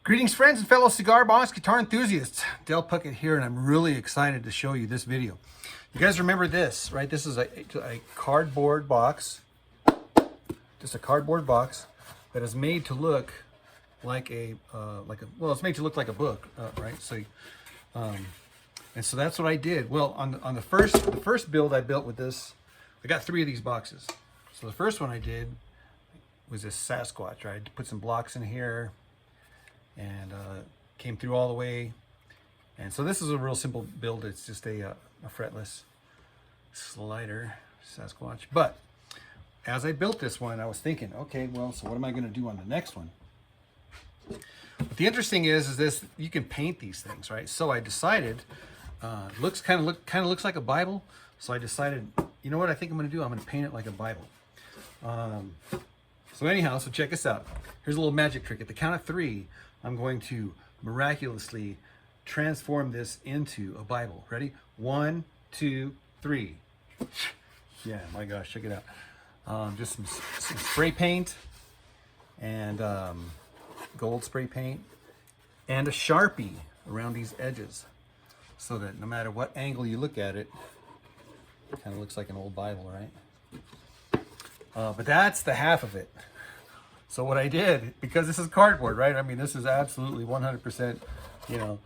Greetings friends and fellow cigar box guitar enthusiasts. Del Puckett here, and I'm really excited to show you this video. You guys remember this, right? This is a cardboard box. Just a cardboard box that is made to look like well, it's made to look like a book, right? So, and so that's what I did. Well, on the first build I built with this, I got 3 of these boxes. So the first one I did was this Sasquatch, right? I put some blocks in here and came through all the way. And so this is a real simple build. It's just a fretless slider Sasquatch. But as I built this one, I was thinking, okay, well, so what am I going to do on the next one? But the interesting is this: you can paint these things, right? So I decided, kind of looks like a Bible. So I decided, you know what I think I'm going to do? I'm going to paint it like a Bible. So anyhow, so check this out. Here's a little magic trick. At the count of 3, I'm going to miraculously transform this into a Bible. Ready? 1, 2, 3. Yeah, my gosh, check it out. Just some spray paint and gold spray paint and a Sharpie around these edges so that no matter what angle you look at it, it kind of looks like an old Bible, right? But that's the half of it. So what I did, because this is cardboard, right? I mean, this is absolutely 100%, you know,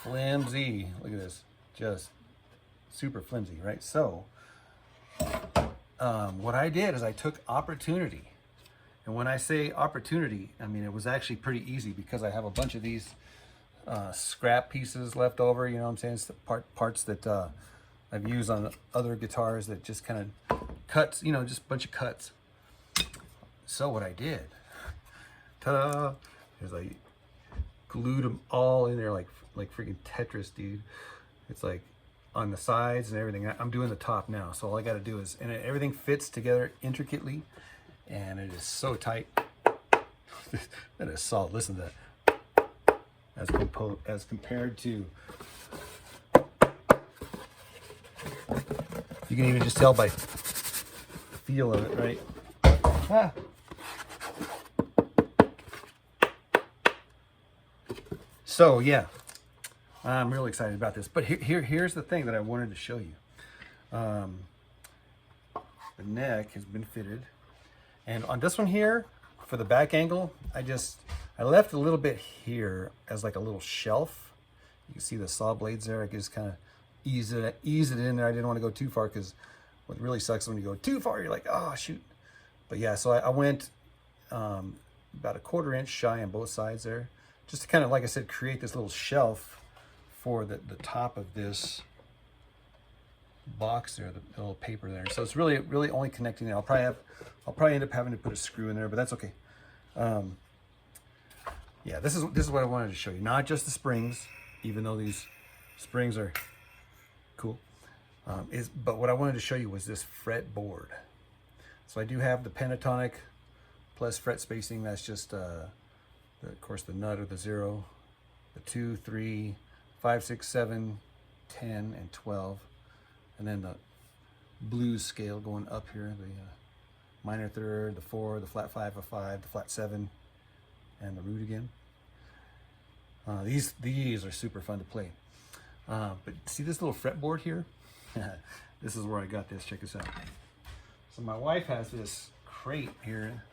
flimsy. Look at this, just super flimsy, right? So what I did is I took opportunity. And when I say opportunity, I mean, it was actually pretty easy because I have a bunch of these scrap pieces left over, you know what I'm saying? It's the parts that I've used on other guitars that just kind of cuts, you know, just a bunch of cuts. So what I did, ta-da, is I glued them all in there like freaking Tetris, dude. It's like on the sides and everything. I'm doing the top now, so all I got to do is, and everything fits together intricately, and it is so tight. That is solid. Listen to that. As compared to, you can even just tell by the feel of it, right? Ah. So yeah, I'm really excited about this. But here's the thing that I wanted to show you. The neck has been fitted, and on this one here, for the back angle, I left a little bit here as like a little shelf. You can see the saw blades there. I can just kind of ease it in there. I didn't want to go too far because what really sucks when you go too far, you're like, oh shoot. But yeah, so I went about a 1/4 inch shy on both sides there, just to kind of, like I said, create this little shelf for the top of this box there, the little paper there. So it's really only connecting it. I'll probably end up having to put a screw in there, but that's okay. Yeah, this is what I wanted to show you. Not just the springs, even though these springs are cool. But what I wanted to show you was this fretboard. So I do have the pentatonic plus fret spacing. That's just, of course, the nut or the 0, the 2, 3, 5, 6, 7, 10, and 12. And then the blues scale going up here, the minor 3rd, the 4, the flat 5 of 5, the flat 7, and the root again. These are super fun to play. But see this little fretboard here? This is where I got this. Check this out. So my wife has this crate here,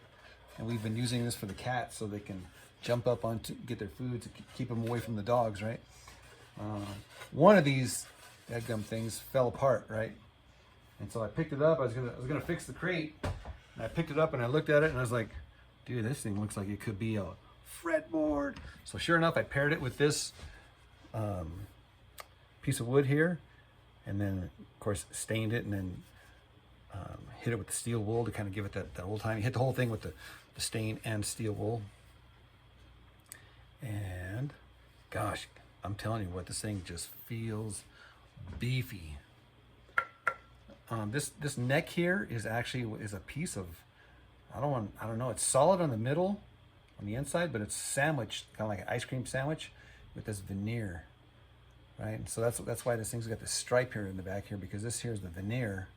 and we've been using this for the cats so they can jump up on to get their food to keep them away from the dogs, right? One of these dadgum things fell apart, right? And so I picked it up. I was gonna fix the crate, and I picked it up and I looked at it and I was like, dude, this thing looks like it could be a fretboard. So sure enough, I paired it with this piece of wood here, and then of course stained it, and then hit it with the steel wool to kind of give it that old time. You hit the whole thing with the stain and steel wool. And gosh, I'm telling you what, this thing just feels beefy. This neck here is actually a piece of, I don't know, it's solid on the middle, on the inside, but it's sandwiched, kind of like an ice cream sandwich with this veneer, right? And so that's why this thing's got this stripe here in the back here, because this here is the veneer,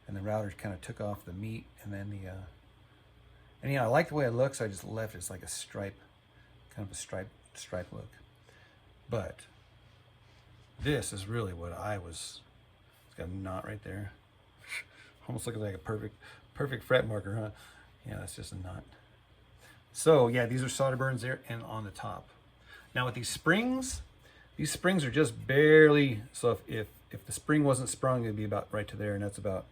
and the router kind of took off the meat, and then and yeah, I like the way it looks, so I just left it. It's like a stripe, kind of a stripe stripe look. But this is really what I was. It's got a knot right there. Almost looking like a perfect fret marker, huh? Yeah, that's just a knot. So yeah, these are solder burns there and on the top. Now with these springs are just barely, so if the spring wasn't sprung, it'd be about right to there, and that's about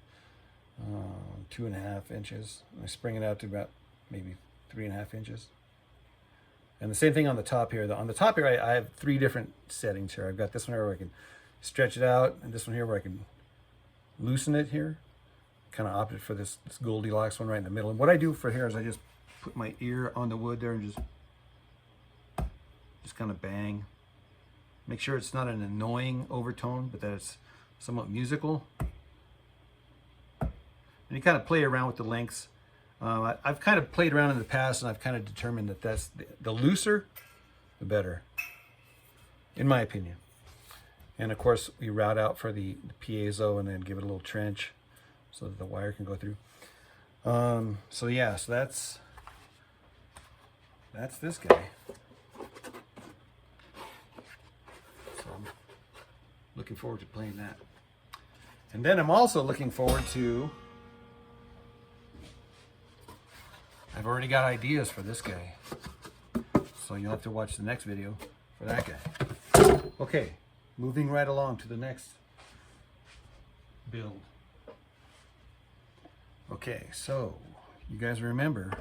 2.5 inches. I spring it out to about maybe 3.5 inches. And the same thing on the top here. On the top here, I have 3 different settings here. I've got this one here where I can stretch it out, and this one here where I can loosen it here. Kind of opted for this Goldilocks one right in the middle. And what I do for here is I just put my ear on the wood there and just kind of bang. Make sure it's not an annoying overtone, but that it's somewhat musical. And you kind of play around with the lengths. I've kind of played around in the past, and I've kind of determined that that's the looser, the better, in my opinion. And of course, we route out for the piezo and then give it a little trench so that the wire can go through. So yeah, so that's this guy. So I'm looking forward to playing that. And then I'm also looking forward to, I've already got ideas for this guy. So you'll have to watch the next video for that guy. Okay, moving right along to the next build. Okay, so you guys remember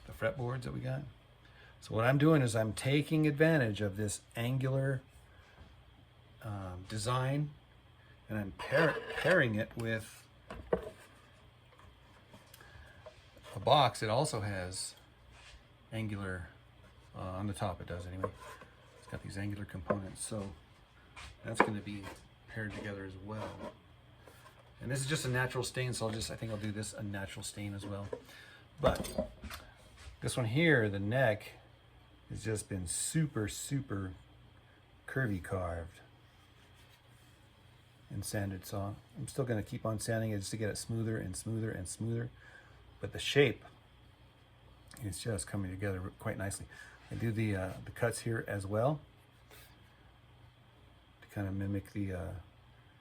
the fretboards that we got? So what I'm doing is I'm taking advantage of this angular design, and I'm pairing it with a box that also has angular on the top. It does anyway. It's got these angular components, so that's going to be paired together as well. And this is just a natural stain, so I think I'll do this a natural stain as well. But this one here, the neck, has just been super curvy carved and sanded. So I'm still going to keep on sanding it just to get it smoother and smoother and smoother. But the shape is just coming together quite nicely. I do the cuts here as well to kind of mimic the.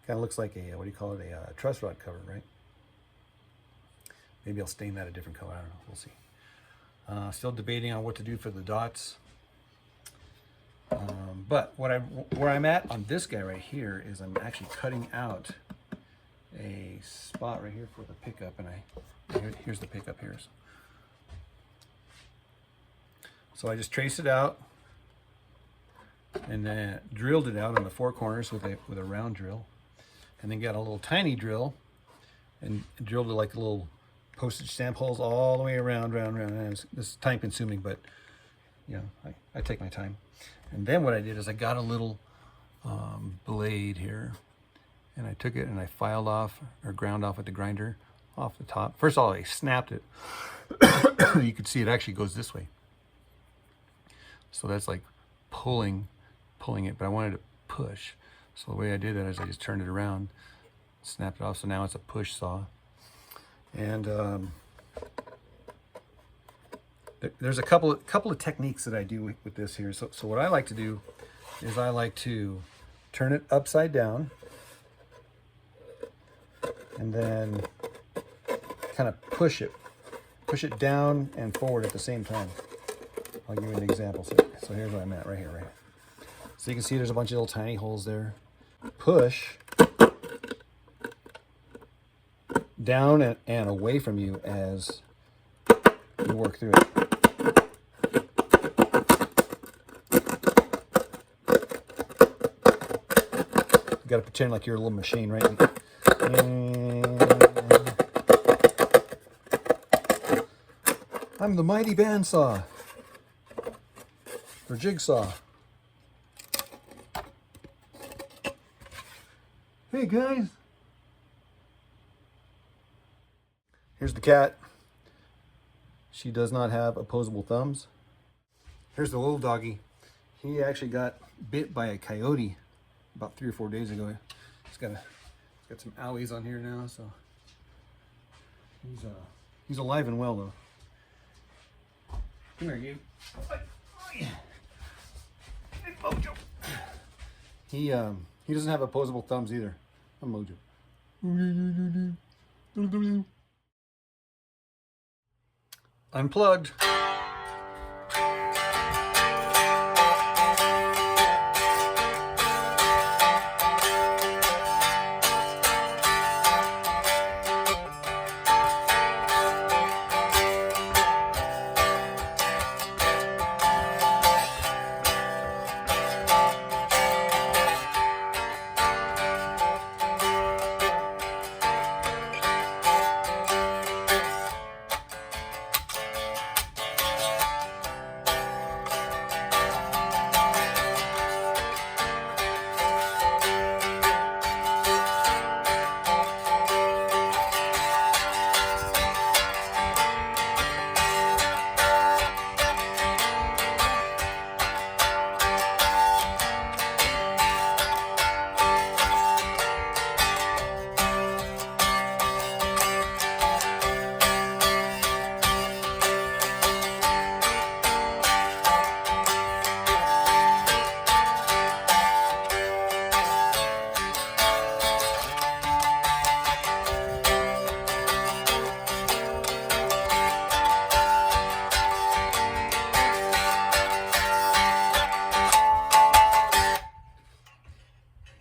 Kind of looks like a, what do you call it, a truss rod cover, right? Maybe I'll stain that a different color. I don't know. We'll see. Still debating on what to do for the dots. But where I'm at on this guy right here is I'm actually cutting out a spot right here for the pickup, and here's the pickup here. So I just traced it out and then drilled it out on the 4 corners with a round drill. And then got a little tiny drill and drilled it like little postage stamp holes all the way around. And this is time consuming, but you know, I take my time. And then what I did is I got a little blade here, and I took it and I filed off or ground off with the grinder off the top. First of all, I snapped it. You could see it actually goes this way. So that's like pulling it, but I wanted to push. So the way I did that is I just turned it around, snapped it off, so now it's a push saw. And there's a couple of techniques that I do with this here. So what I like to do is I like to turn it upside down and then kind of push it down and forward at the same time. I'll give you an example. So here's where I'm at right here. So you can see there's a bunch of little tiny holes there. Push down and away from you as you work through it. You got to pretend like you're a little machine, right? And I'm the mighty bandsaw or jigsaw. Hey guys, here's the cat. She does not have opposable thumbs. Here's the little doggy. He actually got bit by a coyote about 3 or 4 days ago. He's got some owies on here now, so he's alive and well though. Come here, you. Mojo. He doesn't have opposable thumbs either. I'm Mojo. Unplugged.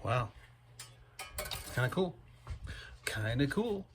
Wow. Kind of cool. Kind of cool.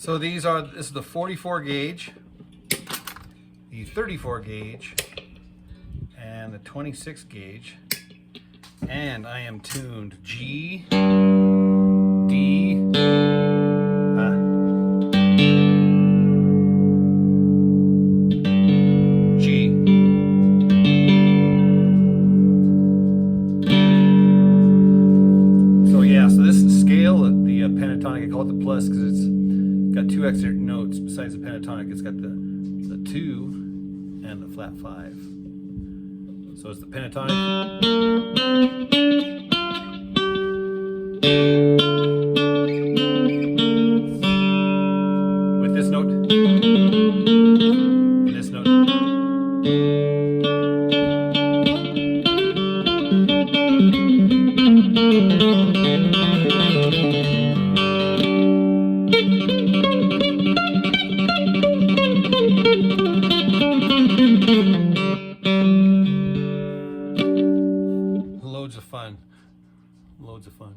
So this is the 44 gauge, the 34 gauge, and the 26 gauge. And I am tuned G, D, G. So yeah, so this is scale, the pentatonic, I call it the plus because it's got two extra notes besides the pentatonic. It's got the 2 and the flat 5. So it's the pentatonic. With this note. And this note. Loads of fun. Loads of fun.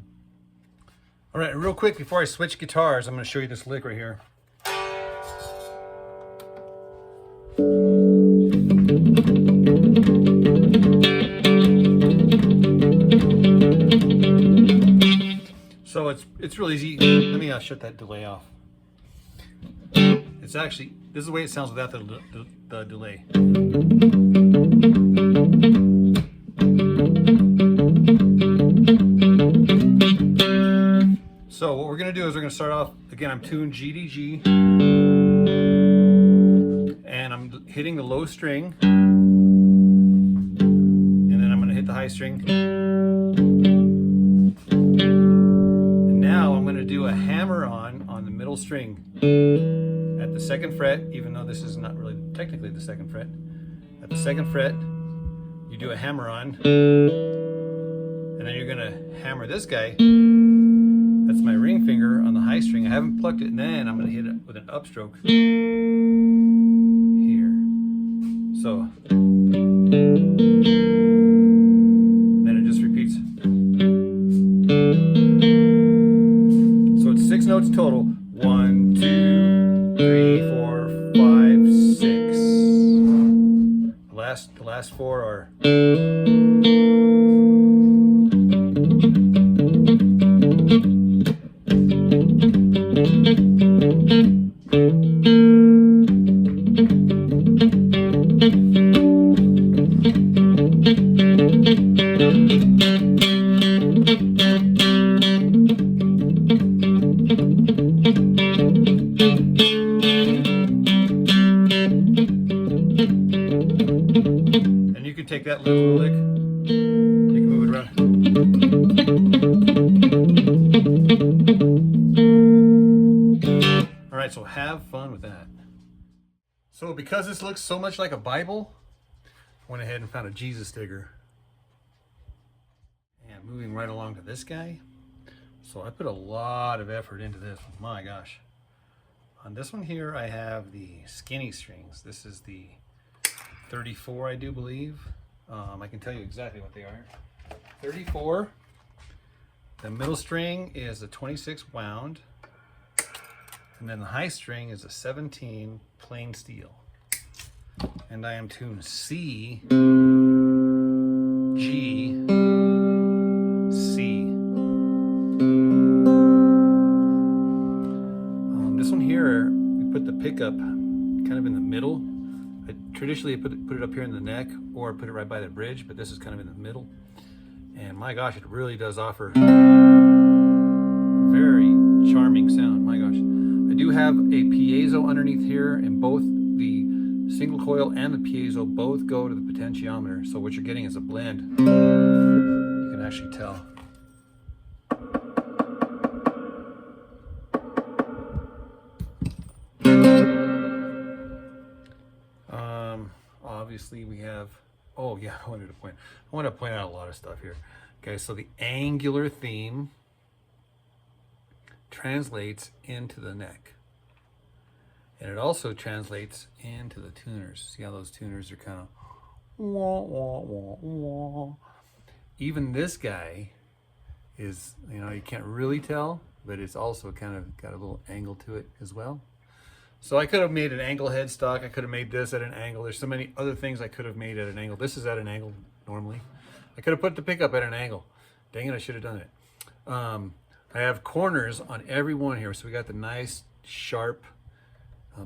All right, real quick before I switch guitars, I'm going to show you this lick right here. So it's real easy. Let me shut that delay off. It's actually, this is the way it sounds without the delay. So what we're going to do is we're going to start off, again, I'm tuned G to G, and I'm hitting the low string, and then I'm going to hit the high string. And now I'm going to do a hammer on the middle string at the 2nd fret, even though this is not really technically the 2nd fret. At the 2nd fret, you do a hammer on, and then you're going to hammer this guy. That's my ring finger on the high string. I haven't plucked it, and then I'm going to hit it with an upstroke here. So then it just repeats. So it's 6 notes total. 1, 2, 3, 4, 5, 6. The last 4 are. And you can take that little lick, you can move it around. All right, so have fun with that. So because this looks so much like a Bible, I went ahead and found a Jesus sticker. And moving right along to this guy. So I put a lot of effort into this, my gosh. On this one here, I have the skinny strings. This is the 34, I do believe. I can tell you exactly what they are. 34. The middle string is a 26 wound. And then the high string is a 17 plain steel. And I am tuned C, G, C. This one here, we put the pickup kind of in the middle. I traditionally put it up here in the neck or put it right by the bridge, but this is kind of in the middle. And my gosh, it really does offer a very charming sound, my gosh. I do have a piezo underneath here, and both the single coil and the piezo both go to the potentiometer. So what you're getting is a blend. You can actually tell. Obviously we have, oh yeah, I want to point out a lot of stuff here. Okay, so the angular theme translates into the neck, and it also translates into the tuners. See how those tuners are kind of wah, wah, wah, wah. Even this guy is, you know, you can't really tell, but it's also kind of got a little angle to it as well. So I could have made an angle headstock. I could have made this at an angle. There's so many other things I could have made at an angle. This is at an angle normally. I could have put the pickup at an angle. Dang it, I should have done it. I have corners on every one here. So we got the nice, sharp,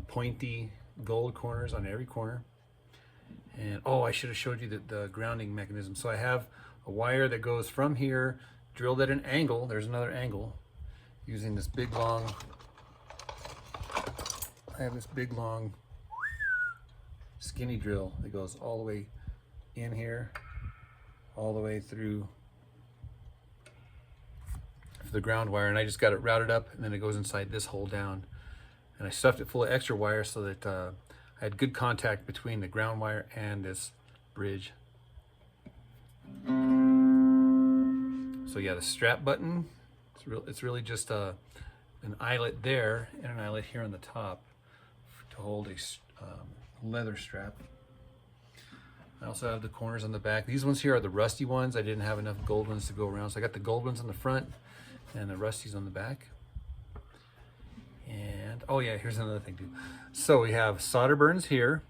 pointy gold corners on every corner. And oh, I should have showed you the grounding mechanism. So I have a wire that goes from here, drilled at an angle. There's another angle, using this big long, I have this big long skinny drill that goes all the way in here, all the way through the ground wire, and I just got it routed up, and then it goes inside this hole down. And I stuffed it full of extra wire so that I had good contact between the ground wire and this bridge. So yeah, the strap button, it's really just an eyelet there and an eyelet here on the top to hold a leather strap. I also have the corners on the back. These ones here are the rusty ones. I didn't have enough gold ones to go around, so I got the gold ones on the front and the rusties on the back. And oh yeah, here's another thing too. So we have solder burns here.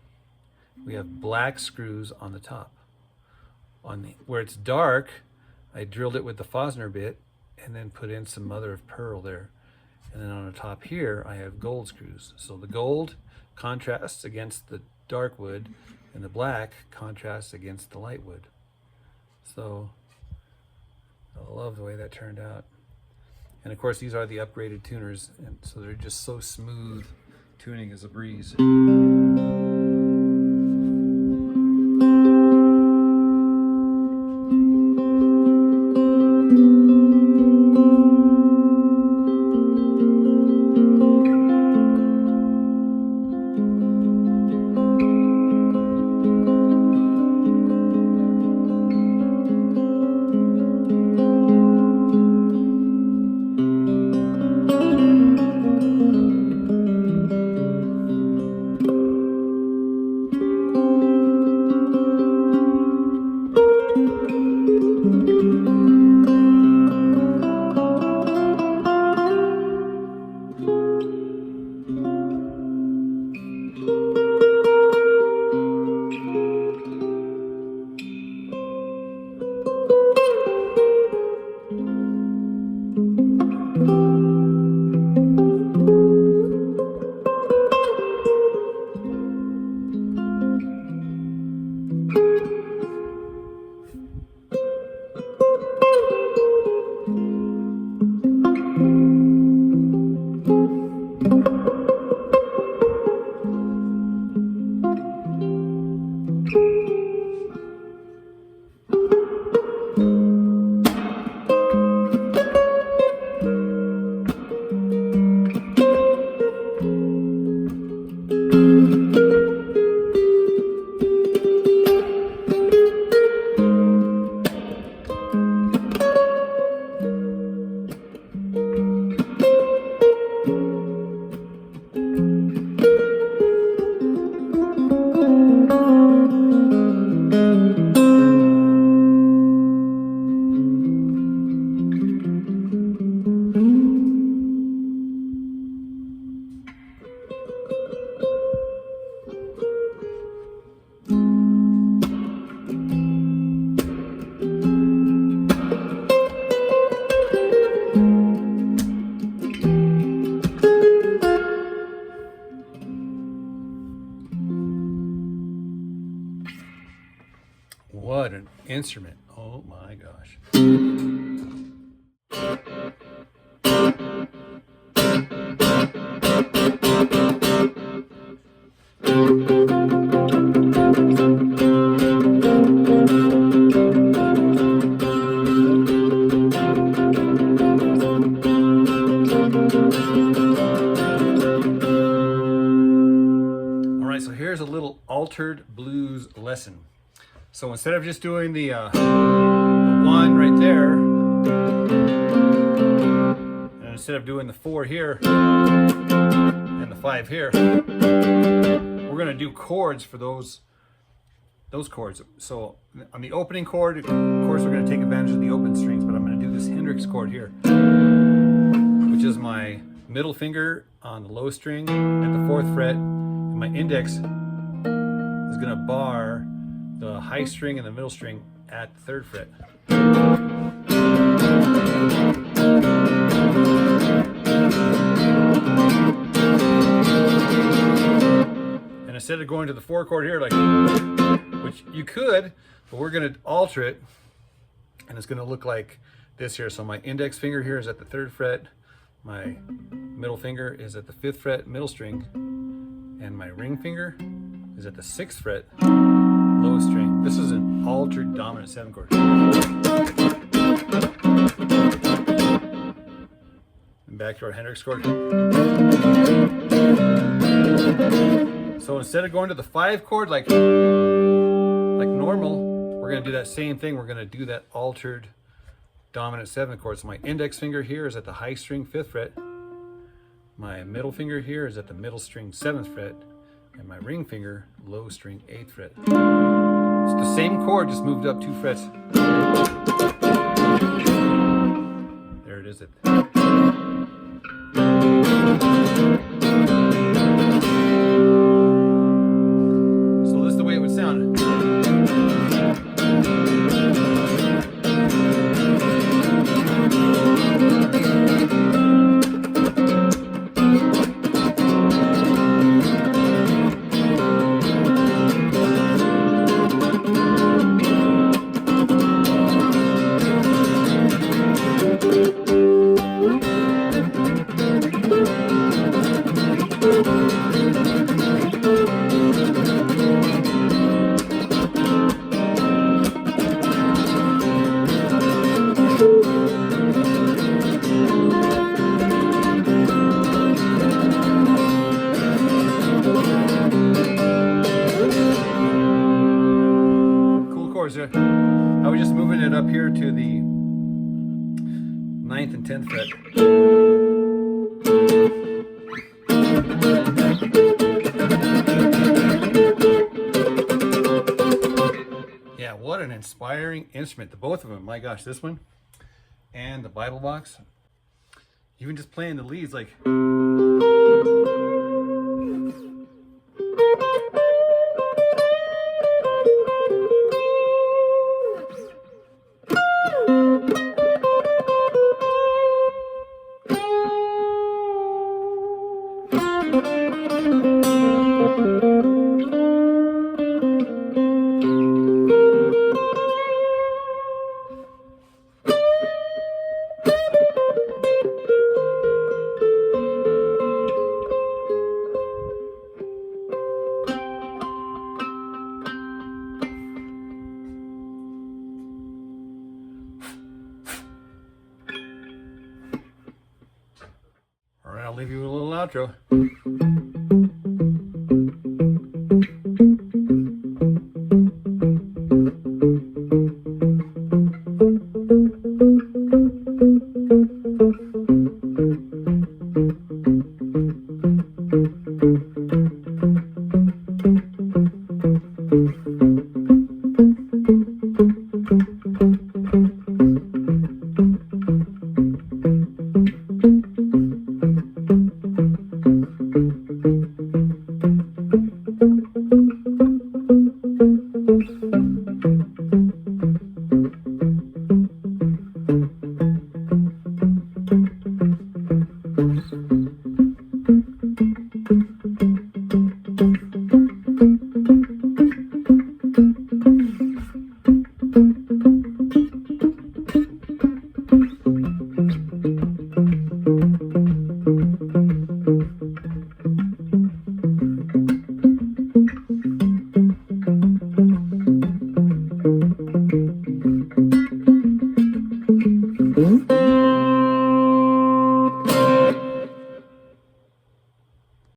We have black screws on the top. Where it's dark, I drilled it with the Fosner bit and then put in some mother of pearl there. And then on the top here, I have gold screws. So the gold contrasts against the dark wood, and the black contrasts against the light wood. So I love the way that turned out. And of course, these are the upgraded tuners, and so they're just so smooth. Tuning is a breeze. What an instrument. Oh my gosh. All right, so here's a little altered blues lesson. So instead of just doing the 1 right there, and instead of doing the 4 here and the 5 here, we're going to do chords for those chords. So on the opening chord, of course, we're going to take advantage of the open strings, but I'm going to do this Hendrix chord here, which is my middle finger on the low string at the 4th fret, and my index is going to bar the high string and the middle string at the 3rd fret. And instead of going to the 4 chord here, like, which you could, but we're going to alter it, and it's going to look like this here. So my index finger here is at the 3rd fret, my middle finger is at the 5th fret, middle string, and my ring finger is at the 6th fret, low string. This is an altered dominant 7 chord. And back to our Hendrix chord. So instead of going to the 5 chord like normal, we're going to do that same thing. We're going to do that altered dominant 7 chord. So my index finger here is at the high string 5th fret. My middle finger here is at the middle string 7th fret. And my ring finger, low string 8th fret. It's the same chord, just moved up 2 frets. There it is. So this is the way it would sound. chords there. I was just moving it up here to the 9th and 10th fret. Yeah, what an inspiring instrument. The both of them, my gosh, this one and the Bible box. Even just playing the leads like. All right, I'll leave you with a little outro.